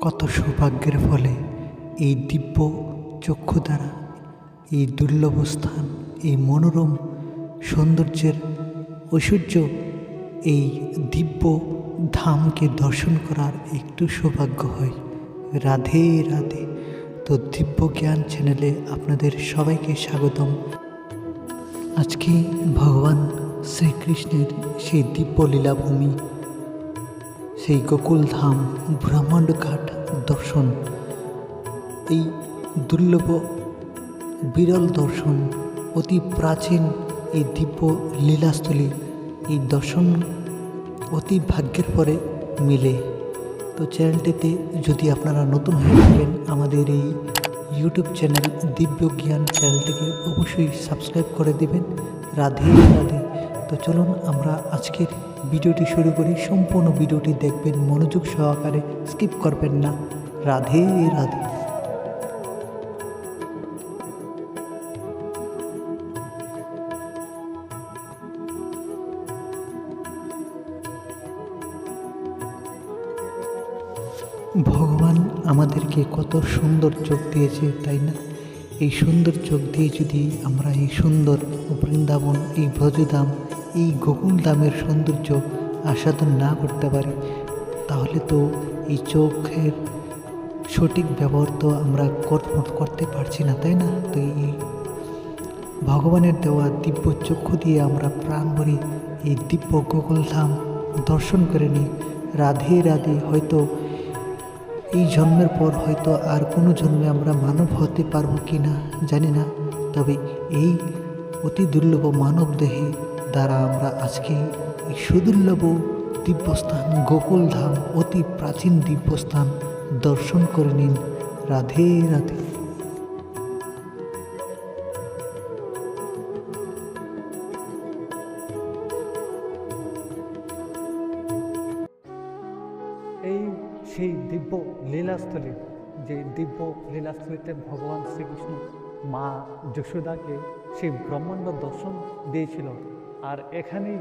কত সৌভাগ্যের ফলে এই দিব্য চক্ষু দ্বারা এই দুর্লভ স্থান, এই মনোরম সৌন্দর্যের ঐশ্বর্য, এই দিব্য ধামকে দর্শন করার একটু সৌভাগ্য হয়। রাধে রাধে। তো দিব্য জ্ঞান চ্যানেলে আপনাদের সবাইকে স্বাগতম। আজকে ভগবান শ্রীকৃষ্ণের সেই দিব্য লীলাভূমি, সেই গোকুল ধাম, ব্রহ্মাণ্ড ঘাট দর্শন, এই দুর্লভ বিরল দর্শন, অতি প্রাচীন এই দিব্য লীলাস্থলী, এই দর্শন অতি ভাগ্যের পরে মিলে। তো চ্যানেলটিতে যদি আপনারা নতুন হয়ে থাকেন, আমাদের এই ইউটিউব চ্যানেল দিব্য জ্ঞান চ্যানেলটিকে অবশ্যই সাবস্ক্রাইব করে দিবেন। রাধে রাধে। তো চলুন আমরা আজকের ভিডিওটি শুরু করি। সম্পূর্ণ ভিডিওটি দেখবেন মনোযোগ সহকারে, স্কিপ করবেন না। রাধে রাধে। ভগবান আমাদেরকে কত সুন্দর চোখ দিয়েছে, তাই না? এই সুন্দর চোখ দিয়ে যদি আমরা এই সুন্দর বৃন্দাবন, এই ব্রজধাম, এই গোকুলধামের সৌন্দর্য আস্বাদন না করতে পারি, তাহলে তো এই চোখের সঠিক ব্যবহার তো আমরা করতে পারছি না, তাই না? তো এই ভগবানের দেওয়া দিব্য চক্ষু দিয়ে আমরা প্রাণ ভরে এই দিব্য গোকুলধাম দর্শন করে নিই। রাধে রাধে। হয়তো এই জন্মের পর হয়তো আর কোনো জন্মে আমরা মানব হতে পারবো কি না জানি না, তবে এই অতি দুর্লভ মানব দেহে দ্বারা আমরা আজকে এই সুদুর্লভ দিব্যস্থান গোকুলধাম, অতি প্রাচীন দিব্যস্থান দর্শন করে নিন। রাধে রাধে। এই সেই দিব্য লীলাস্থলী, যে দিব্য লীলাস্থলীতে ভগবান শ্রীকৃষ্ণ মা যশোদাকে সেই ব্রহ্মাণ্ড দর্শন দিয়েছিল, আর এখানেই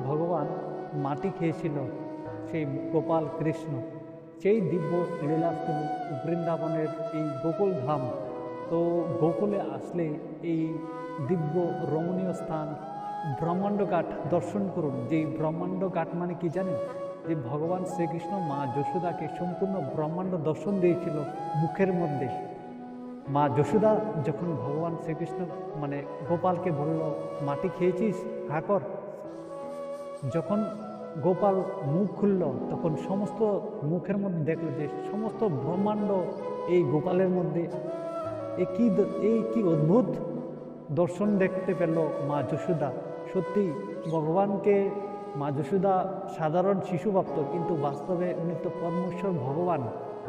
ভগবান মাটি খেয়েছিল সেই গোপাল কৃষ্ণ। সেই দিব্য লীলাস্থলী বৃন্দাবনের এই গোকুল ধাম। তো গোকুলে আসলে এই দিব্য রমণীয় স্থান ব্রহ্মাণ্ড ঘাট দর্শন করুন। যেই ব্রহ্মাণ্ড ঘাট মানে কি জানেন? যে ভগবান শ্রীকৃষ্ণ মা যশোদাকে সম্পূর্ণ ব্রহ্মাণ্ড দর্শন দিয়েছিল মুখের মধ্যে। মা যশোদা যখন ভগবান শ্রীকৃষ্ণ মানে গোপালকে বলল, মাটি খেয়েছিস, হা কর। যখন গোপাল মুখ খুলল, তখন সমস্ত মুখের মধ্যে দেখলো যে সমস্ত ব্রহ্মাণ্ড এই গোপালের মধ্যে। এই কি অদ্ভুত দর্শন দেখতে পেল মা যশোদা। সত্যি ভগবানকে মা যশোদা সাধারণ শিশু ভাবত, কিন্তু বাস্তবে উনি তো পরমেশ্বর ভগবান,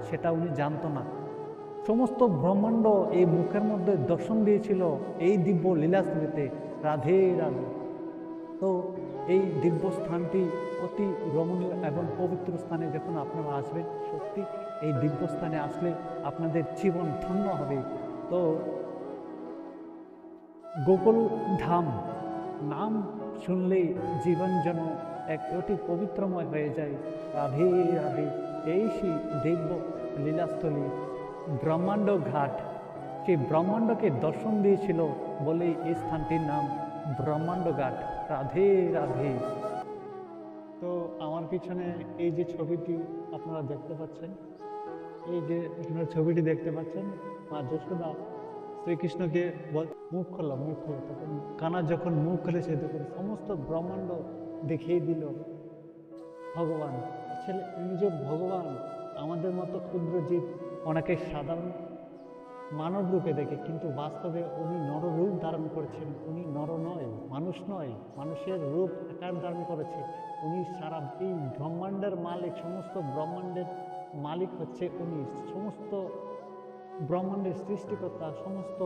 সেটা উনি জানতো না। সমস্ত ব্রহ্মাণ্ড এই মুখের মধ্যে দর্শন দিয়েছিল এই দিব্য লীলাস্থলীতে। রাধে রাধে। তো এই দিব্য স্থানটি অতি রমণীয় এবং পবিত্র স্থানে যখন আপনারা আসবেন, সত্যি এই দিব্য স্থানে আসলে আপনাদের জীবন ধন্য হবে। তো গোকুল ধাম নাম শুনলেই জীবন যেন এক অতি পবিত্রময় হয়ে যায়। রাধে রাধে। এই সেই দিব্য লীলাস্থলী ব্রহ্মাণ্ড ঘাট, সেই ব্রহ্মাণ্ডকে দর্শন দিয়েছিল বলে এই স্থানটির নাম ব্রহ্মাণ্ড ঘাট। রাধে রাধে। তো আমার পিছনে এই যে ছবিটি আপনারা দেখতে পাচ্ছেন, এই যে আপনারা ছবিটি দেখতে পাচ্ছেন, মা যশোদা শ্রীকৃষ্ণকে মুখ খোলা, তখন কানা যখন মুখ খুলেছে, তখন সমস্ত ব্রহ্মাণ্ড দেখিয়ে দিল ভগবান। আসলে উনি যে ভগবান, আমাদের মতো ক্ষুদ্র জীব ওনাকে সাধারণ মানব রূপে দেখে, কিন্তু বাস্তবে উনি নররূপ ধারণ করেছেন। উনি নর নয়, মানুষ নয়, মানুষের রূপ আকার ধারণ করেছে। উনি সারা এই ব্রহ্মাণ্ডের মালিক, সমস্ত ব্রহ্মাণ্ডের মালিক হচ্ছে উনি। সমস্ত ব্রহ্মাণ্ডের সৃষ্টিকর্তা, সমস্ত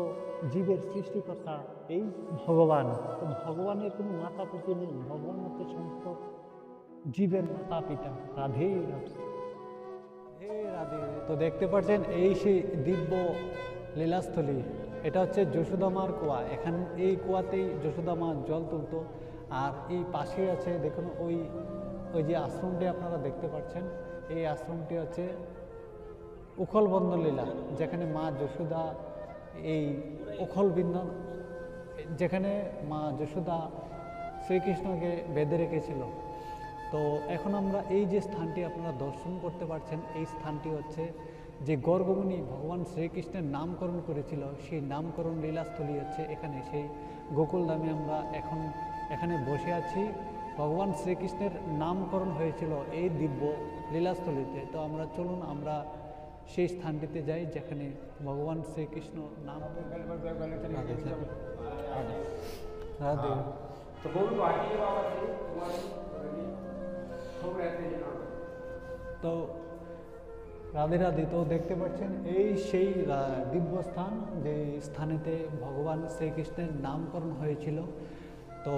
জীবের সৃষ্টিকর্তা এই ভগবান। তো ভগবানের কোনো মাতা পিতা নেই, ভগবান হচ্ছে সমস্ত জীবের মাতা পিতা। রাধে রাধে। রাধে রাধে। তো দেখতে পাচ্ছেন এই সেই দিব্য লীলাস্থলী, এটা হচ্ছে যশোদা মার কুয়া। এখানে এই কুয়াতেই যশোদা মা জল তুলতো। আর এই পাশে আছে দেখুন ওই যে আশ্রমটি আপনারা দেখতে পাচ্ছেন, এই আশ্রমটি হচ্ছে উখল বন্ধ লীলা, যেখানে মা যশোদা এই উখল বিন্দ, যেখানে মা যশোদা শ্রীকৃষ্ণকে বেঁধে রেখেছিল। তো এখন আমরা এই যে স্থানটি আপনারা দর্শন করতে পারছেন, এই স্থানটি হচ্ছে যে গর্গমুনি ভগবান শ্রীকৃষ্ণের নামকরণ করেছিল, সেই নামকরণ লীলাস্থলী হচ্ছে এখানে। সেই গোকুলধামে আমরা এখন এখানে বসে আছি। ভগবান শ্রীকৃষ্ণের নামকরণ হয়েছিল এই দিব্য লীলাস্থলীতে। তো আমরা চলুন আমরা সেই স্থানটিতে যাই যেখানে ভগবান শ্রীকৃষ্ণ নাম। রাধে। তো রাধে রাধে। তো দেখতে পাচ্ছেন এই সেই দিব্য স্থান, যে স্থানেতে ভগবান শ্রীকৃষ্ণের নামকরণ হয়েছিল। তো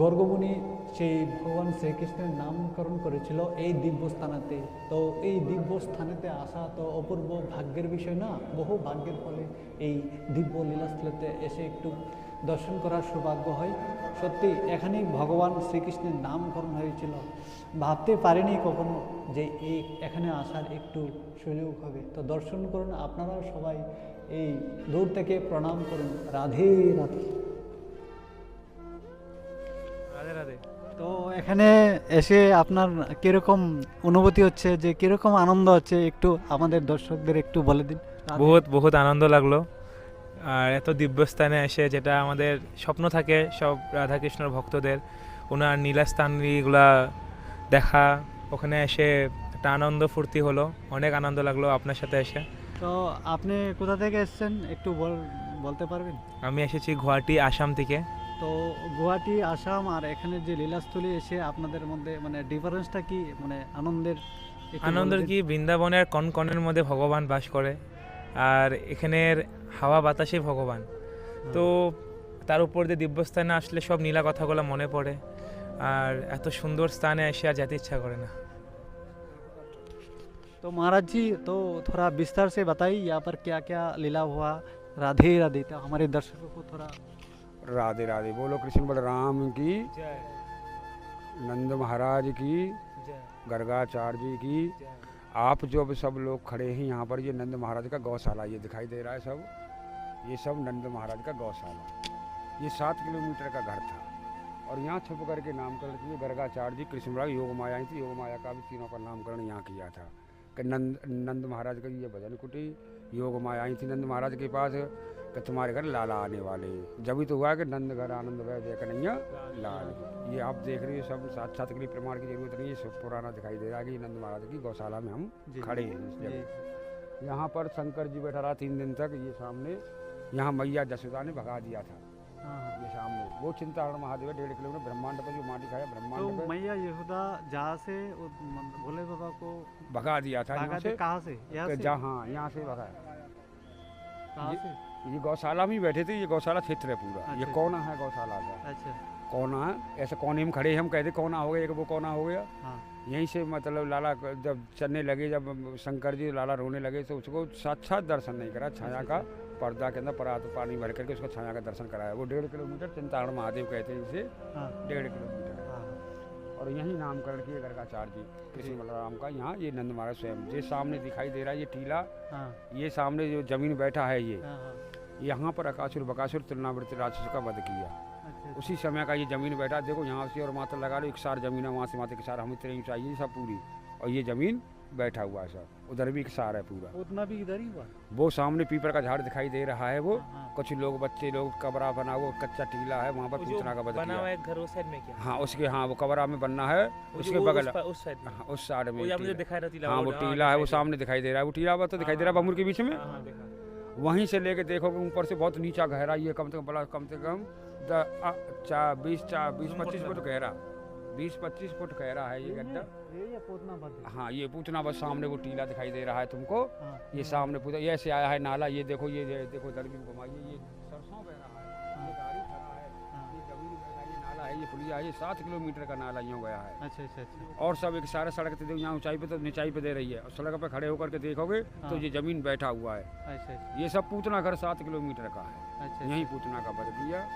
গর্গমুনি সেই ভগবান শ্রীকৃষ্ণের নামকরণ করেছিল এই দিব্য স্থানেতে। তো এই দিব্য স্থানেতে আসা তো অপূর্ব ভাগ্যের বিষয় না, বহু ভাগ্যের ফলে এই দিব্য লীলাস্থলীতে এসে একটু দর্শন করার সৌভাগ্য হয়। সত্যি এখানেই ভগবান শ্রীকৃষ্ণের নামকরণ হয়েছিল। ভাবতে পারিনি কখনো যে এই এখানে আসার একটু সুযোগ হবে। তো দর্শন করুন আপনারাও সবাই, এই দূর থেকে প্রণাম করুন। রাধে রাধে। রাধে রাধে। তো এখানে এসে আপনার কিরকম অনুভূতি হচ্ছে, যে কিরকম আনন্দ হচ্ছে, একটু আমাদের দর্শকদের একটু বলে দিন। বহুত আনন্দ লাগলো। আর এত দিব্যস্থানে এসে, যেটা আমাদের স্বপ্ন থাকে সব রাধাকৃষ্ণর ভক্তদের, ওনার নীলাস্থানগুলা দেখা, ওখানে এসে একটা আনন্দ ফুর্তি হলো, অনেক আনন্দ লাগলো আপনার সাথে এসে। তো আপনি কোথা থেকে এসেছেন একটু বলতে পারবেন? আমি এসেছি গুয়াহাটি, আসাম থেকে। তো গুয়াহাটি, আসাম আর এখানে যে লীলাস্থলী এসে আপনাদের মধ্যে মানে ডিফারেন্সটা কি, মানে আনন্দের কি, বৃন্দাবনের কণকণের মধ্যে ভগবান বাস করে, আর এখানের হাওয়া বাতাসে ভগবান। তো তার উপর দিয়ে দিব্যস্থানে আসলে সব নীলা কথাগুলো মনে পড়ে, আর এত সুন্দর স্থানে এসে আর যেতে ইচ্ছা করে না। तो महाराज जी, तो थोड़ा विस्तार से बताइए यहाँ पर क्या क्या लीला हुआ। राधे राधे। तो हमारे दर्शकों को थोड़ा राधे राधे बोलो। कृष्ण बलराम की, जय नंद महाराज की, जय गर्गाचार्य जी की। आप जो अब सब लोग खड़े हैं यहाँ पर, ये नंद महाराज का गौशाला ये दिखाई दे रहा है सब। ये सब नंद महाराज का गौशाला। ये 7 किलोमीटर का घर था, और यहाँ छुप करके नामकरण किए गर्गाचार्य जी। कृष्ण बलराम योग माया थी, योग माया का भी तीनों का नामकरण यहाँ किया था। कि नंद महाराज का ये भजन कुटी, योग माया आई थी नंद महाराज के पास कि तुम्हारे घर लाला आने वाले। जब ही तो हुआ कि नंद घर आनंद भय जय कन्हैया लाल। ये आप देख रहे हो सब साक्षात के लिए प्रमाण की जरूरत नहीं है, सब पुराना दिखाई दे रहा है कि नंद महाराज की गौशाला में हम खड़े हैं इस जगह। यहाँ पर शंकर जी बैठा रहा 3 दिन तक। ये सामने यहाँ मैया जसोदा ने भगा दिया था। ये सामने वो चिंताहरण महादेव 1.5 किलोमीटर ब्रह्मांड पर जो माटी खाया ब्रह्मांड तो पे मैया यहूदा जहाँ से भोले बाबा को भगा दिया था। यहाँ से कहाँ से? यहाँ से? जहाँ यहाँ से भगाया। कहाँ से? ये गौशाला में ही बैठे थे। ये गौशाला क्षेत्र है पूरा। ये अच्छा। कोना है गौशाला का। अच्छा। कोना है, ऐसे कोने में खड़े हैं हम, कहते कोना हो गया, एक वो कोना हो गया। हाँ। यहीं से मतलब लाला जब चलने लगे, जब शंकर जी लाला रोने लगे, तो उसको साक्षात दर्शन नहीं करा। छाया का पर्दा के अंदर परात पानी भर करके उसको छाया का दर्शन कराया। वो 1.5 किलोमीटर चिंताहरण महादेव कहते हैं इसे। हाँ। 1.5 किलोमीटर। और यहीं नामकरण किए गर्गाचार्य जी कृष्ण बलराम का। यहाँ ये नंद महाराज स्वयं। ये सामने दिखाई दे रहा है ये टीला। हाँ। ये सामने जो जमीन बैठा है ये, हाँ, हाँ। यहाँ पर अकासुर बकासुर तुलनावृत राक्षस का वध किया। अच्छा। उसी समय का ये जमीन बैठा। देखो यहाँ से और मात्र लगा लो 1 सार जमीन है, वहाँ से मात्र 1 सार हम इतने चाहिए सब पूरी। और ये जमीन बैठा हुआ है सब, उधर भी 1 सार है पूरा। उतना भी इधर ही हुआ। वो सामने पीपल का झाड़ दिखाई दे रहा है। वो हाँ। कुछ लोग बच्चे लोग कबरा बना, वो कच्चा टीला है, वहाँ पर वो जो पूतना का वध बना किया। हुआ है घर उस साइड में क्या? हाँ उसके, हाँ वो कबरा में बनना है उसके बगल, उस साइड में, हाँ, उस साइड में वो यहाँ मुझे टीला। दिखाई रहा टीला। हाँ वो टीला है, वो सामने दिखाई दे रहा है। वो टीला तो दिखाई दे रहा है बमुर के बीच में। हाँ देखा। वहीं से लेके देखोगे ऊपर से बहुत नीचा गहरा, ये कम से कम बड़ा, कम से कम 20-25 फुट गहरा, 20-25 फुट गहरा है ये गड्ढा। ये पूतना बंद। हाँ ये पूतना बस सामने वो टीला दिखाई दे रहा है तुमको। हाँ। ये सामने पूरा ये ऐसे आया है नाला। ये देखो, ये देखो इधर भी घुमाइए, ये सरसों बह रहा है, ये गाड़ी खड़ा है, ये जमीन बह रहा है, ये नाला है, ये पुलिया है। ये 7 किलोमीटर का नाला यूँ गया है। अच्छा अच्छा अच्छा। और सब एक सारा सड़क तो यहाँ ऊंचाई पे तो निचाई पे दे रही है, और सड़क पे खड़े होकर के देखोगे तो ये जमीन बैठा हुआ है। अच्छा अच्छा ये सब पूतना घर 7 किलोमीटर का है। अच्छा। यहीं पूतना का वध किया।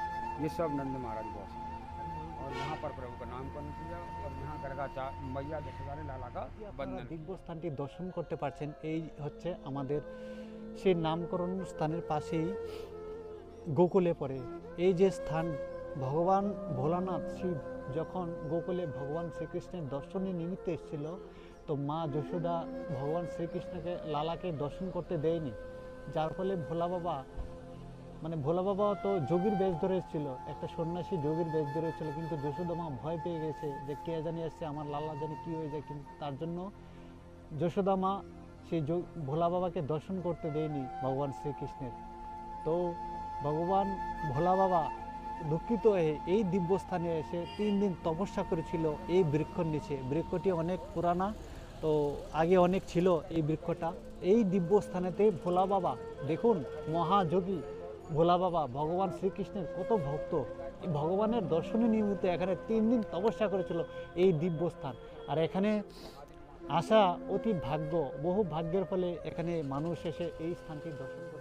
ये सब नंद महाराज गौशाला। और और यहाँ पर प्रभु का नामकरण किया और यहाँ गर्गा मैया जसोदा ने लाला का बंधन দিব্যস্থানটি দর্শন করতে পারছেন। এই হচ্ছে আমাদের সেই নামকরণ স্থানের পাশেই গোকুলে পড়ে। এই যে স্থান, ভগবান ভোলানাথ শিব যখন গোকুলে ভগবান শ্রীকৃষ্ণের দর্শনের নিমিত্তে এসেছিল, তো মা যশোদা ভগবান শ্রীকৃষ্ণকে লালাকে দর্শন করতে দেয়নি, যার ফলে ভোলা বাবা তো যোগীর বেশ ধরে এসেছিল, একটা সন্ন্যাসী যোগীর বেশ ধরে এসেছিল, কিন্তু যশোদা মা ভয় পেয়ে গেছে যে কে জানি আসছে, আমার লালা জানি কী হয়ে যায়, কিন্তু তার জন্য যশোদা মা সেই ভোলা বাবাকে দর্শন করতে দেয়নি ভগবান শ্রীকৃষ্ণের। তো ভগবান ভোলা বাবা দুঃখিত হয়ে এই দিব্যস্থানে এসে 3 দিন তপস্যা করেছিল এই বৃক্ষর নিচে। বৃক্ষটি অনেক পুরানা, তো আগে অনেক ছিল এই বৃক্ষটা। এই দিব্যস্থানেতে ভোলা বাবা, দেখুন মহাযোগী ভোলা বাবা ভগবান শ্রীকৃষ্ণের কত ভক্ত, এই ভগবানের দর্শনের নিমিত্তে এখানে 3 দিন তপস্যা করেছিল এই দিব্যস্থান। আর এখানে আসা অতি ভাগ্য, বহু ভাগ্যের ফলে এখানে মানুষ এসে এই স্থানটি দর্শন করে।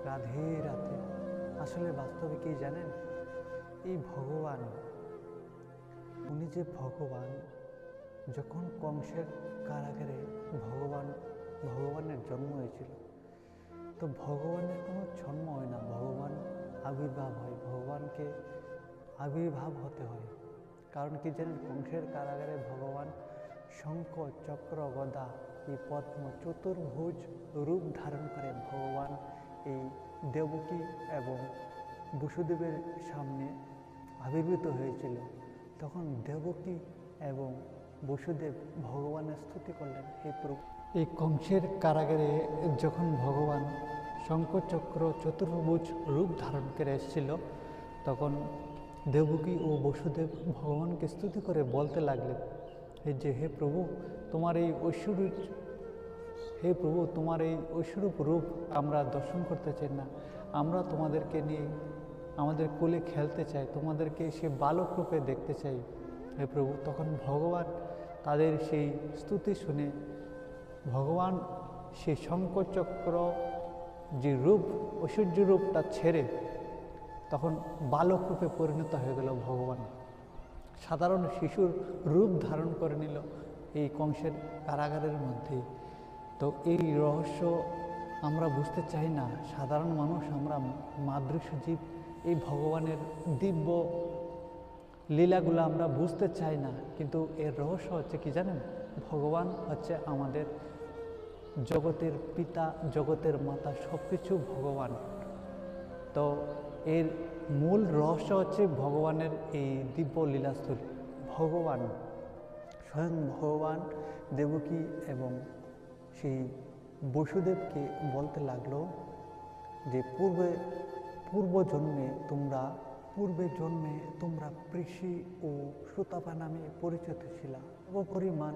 রাধে রাধে। আসলে বাস্তবে কি জানেন, এই ভগবান, উনি যে ভগবান, যখন কংসের কারাগারে ভগবানের জন্ম হয়েছিল, তো ভগবানের কোনো জন্ম হয় না, ভগবান আবির্ভাব হয়, ভগবানকে আবির্ভাব হতে হয়। কারণ কি জানেন, কংসের কারাগারে ভগবান শঙ্খ চক্র গদা এই পদ্ম চতুর্ভুজ রূপ ধারণ করে ভগবান এই দেবকী এবং বসুদেবের সামনে আবির্ভূত হয়েছিল। তখন দেবকী এবং বসুদেব ভগবানের স্তুতি করলেন, হে প্রভু। এই কংসের কারাগারে যখন ভগবান শঙ্খচক্র চতুর্ভুজ রূপ ধারণ করে এসেছিল, তখন দেবকী ও বসুদেব ভগবানকে স্তুতি করে বলতে লাগলেন, হে প্রভু, তোমার এই ঐশ্বরূপ রূপ আমরা দর্শন করতে চাই না, আমরা তোমাদেরকে নিয়ে আমাদের কোলে খেলতে চাই, তোমাদেরকে সে বালক রূপে দেখতে চাই হে প্রভু। তখন ভগবান তাদের সেই স্তুতি শুনে ভগবান সেই শঙ্খচক্র যে রূপ, ঐশ্বর্য রূপটা ছেড়ে তখন বালক রূপে পরিণত হয়ে গেল ভগবান। সাধারণ শিশুর রূপ ধারণ করে নিল এই কংসের কারাগারের মধ্যে। তো এই রহস্য আমরা বুঝতে চাই না, সাধারণ মানুষ, আমরা মাদৃশ্য জীব, এই ভগবানের দিব্য লীলাগুলো আমরা বুঝতে চাই না। কিন্তু এর রহস্য হচ্ছে কি জানেন, ভগবান হচ্ছে আমাদের জগতের পিতা, জগতের মাতা, সব কিছু ভগবান। তো এর মূল রহস্য হচ্ছে ভগবানের এই দিব্য লীলাস্থলী। স্বয়ং ভগবান দেবকী এবং সেই বসুদেবকে বলতে লাগলো যে পূর্বে জন্মে তোমরা পৃষি ও সুতাপা নামে পরিচিত ছিলা। পরিমাণ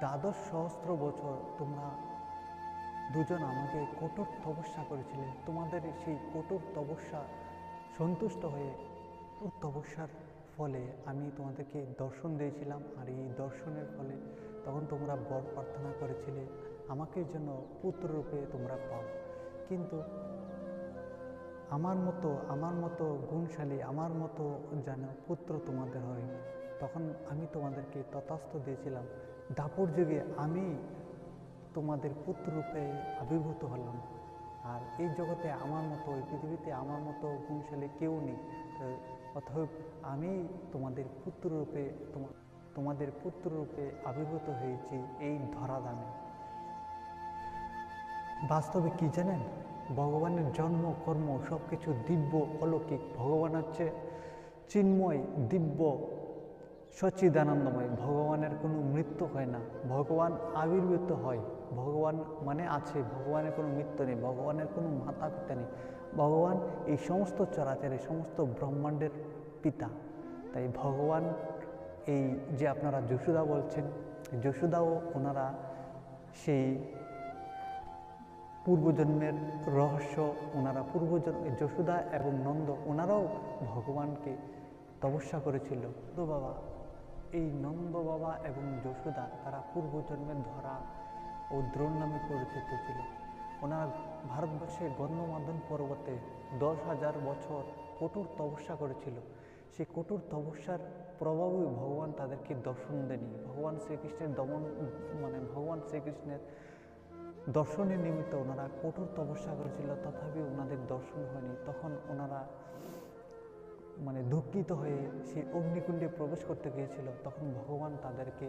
12 সহস্র বছর তোমরা দুজন আমাকে কঠোর তপস্যা করেছিলে। তোমাদের সেই কঠোর তপস্যা সন্তুষ্ট হয়ে তপস্যার ফলে আমি তোমাদেরকে দর্শন দিয়েছিলাম, আর এই দর্শনের ফলে তখন তোমরা বর প্রার্থনা করেছিলে আমাকে যেন পুত্ররূপে তোমরা পাও। কিন্তু আমার মতো গুণশালী, আমার মতো যেন পুত্র তোমাদের হয়। তখন আমি তোমাদেরকে তথাস্থ দিয়েছিলাম। দাপর যুগে আমি তোমাদের পুত্ররূপে আবির্ভূত হলাম। আর এই জগতে আমার মতো, এই পৃথিবীতে আমার মতো গুণশালী কেউ নেই। অতএব আমি তোমাদের পুত্ররূপে আবির্ভূত হয়েছি এই ধরাধামে। বাস্তবে কি জানেন, ভগবানের জন্ম কর্ম সব কিছু দিব্য অলৌকিক। ভগবান হচ্ছে চিন্ময়, দিব্য, সচ্চিদানন্দময়। ভগবানের কোনো মৃত্যু হয় না, ভগবান আবির্ভূত হয়। ভগবান মানে আছে, ভগবানের কোনো মৃত্যু নেই, ভগবানের কোনো মাতা পিতা নেই, ভগবান এই সমস্ত চরাচর, এই সমস্ত ব্রহ্মাণ্ডের পিতা। তাই ভগবান এই যে আপনারা যশোদা বলছেন, যশোদাও ওনারা সেই পূর্বজন্মের রহস্য, ওনারা যশোদা এবং নন্দ ওনারাও ভগবানকে তপস্যা করেছিল। তো বাবা, এই নন্দ বাবা এবং যশোদা তারা পূর্বজন্মের ধরা ও দ্রোণ নামে পরিচিত ছিল। ওনারা ভারতবর্ষে গণ্যমাদন পর্বতে 10,000 বছর কঠোর তপস্যা করেছিল। সেই কঠোর তপস্যার প্রভাবে ভগবান তাদেরকে দর্শন দেয়নি। ভগবান শ্রীকৃষ্ণের দর্শনের নিমিত্ত ওনারা কঠোর তপস্যা করেছিল, তথাপি ওনাদের দর্শন হয়নি। তখন ওনারা দুঃখিত হয়ে সেই অগ্নিকুণ্ডে প্রবেশ করতে গিয়েছিল। তখন ভগবান তাদেরকে,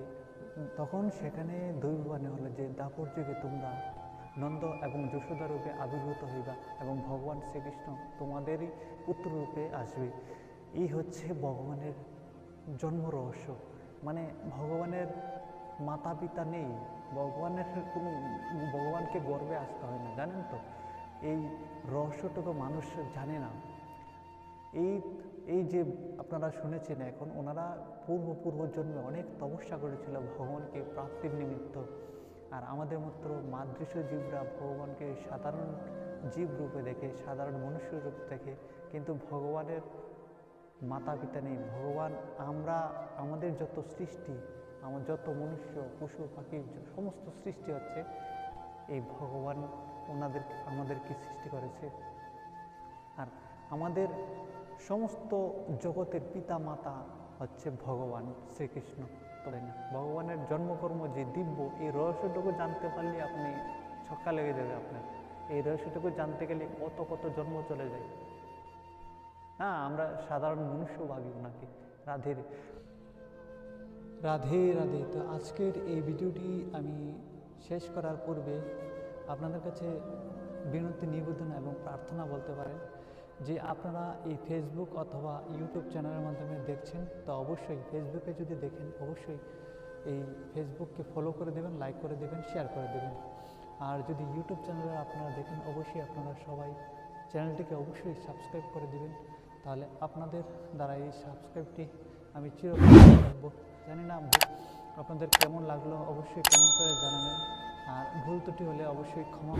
তখন সেখানে দৈববাণী হলো যে দাপর যুগে তোমরা নন্দ এবং যশোদা রূপে আবির্ভূত হইবা এবং ভগবান শ্রীকৃষ্ণ তোমাদেরই পুত্র রূপে আসবে। এই হচ্ছে ভগবানের জন্ম রহস্য। ভগবানের মাতা পিতা নেই, ভগবানকে গর্বে আসতে হয় না, জানেন তো? এই রহস্যটুকু মানুষ জানে না। এই যে আপনারা শুনেছেন, এখন ওনারা পূর্বজন্মে অনেক তপস্যা করেছিল ভগবানকে প্রাপ্তির নিমিত্ত। আর আমাদের মাত্র মাদৃশ্য জীবরা ভগবানকে সাধারণ জীব রূপে দেখে, সাধারণ মনুষ্য রূপ দেখে, কিন্তু ভগবানের মাতা পিতা নেই। ভগবান, আমাদের যত সৃষ্টি, যত মনুষ্য, পশু পাখি, সমস্ত সৃষ্টি হচ্ছে এই ভগবান আমাদেরকে সৃষ্টি করেছে। আর আমাদের সমস্ত জগতের পিতা মাতা হচ্ছে ভগবান শ্রীকৃষ্ণ, তাই না? ভগবানের জন্মকর্ম যে দিব্য, এই রহস্যটুকু জানতে পারলে আপনি ছক্কা লেগে যাবে আপনার। এই রহস্যটুকু জানতে গেলে কত জন্ম চলে যায়। হ্যাঁ, আমরা সাধারণ মনুষ্য ভাবি ওনাকে। রাধে রাধে। তো আজকের এই ভিডিওটি আমি শেষ করার পূর্বে আপনাদের কাছে বিনতি, নিবেদন এবং প্রার্থনা বলতে পারেন যে আপনারা এই ফেসবুক অথবা ইউটিউব চ্যানেলের মাধ্যমে দেখছেন, তো অবশ্যই ফেসবুকে যদি দেখেন অবশ্যই এই ফেসবুককে ফলো করে দেবেন, লাইক করে দেবেন, শেয়ার করে দেবেন। আর যদি ইউটিউব চ্যানেলে আপনারা দেখেন অবশ্যই আপনারা সবাই চ্যানেলটিকে অবশ্যই সাবস্ক্রাইব করে দেবেন। তাহলে আপনাদের দ্বারা এই সাবস্ক্রাইবটি আমি চিরকাল রাখবো। জানি না আপনাদের কেমন লাগলো, অবশ্যই কমেন্ট করে জানাবেন। আর ভুল ত্রুটি হলে অবশ্যই ক্ষমা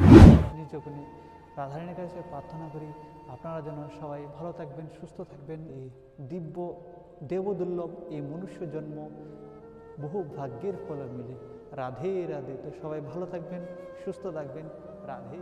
নিজকে রাধারানীর কাছে প্রার্থনা করি আপনারা যেন সবাই ভালো থাকবেন, সুস্থ থাকবেন। এই দিব্য দেবদুর্লভ এই মনুষ্য জন্ম বহু ভাগ্যের ফলে মিলে। রাধে। তো সবাই ভালো থাকবেন, সুস্থ থাকবেন। রাধে।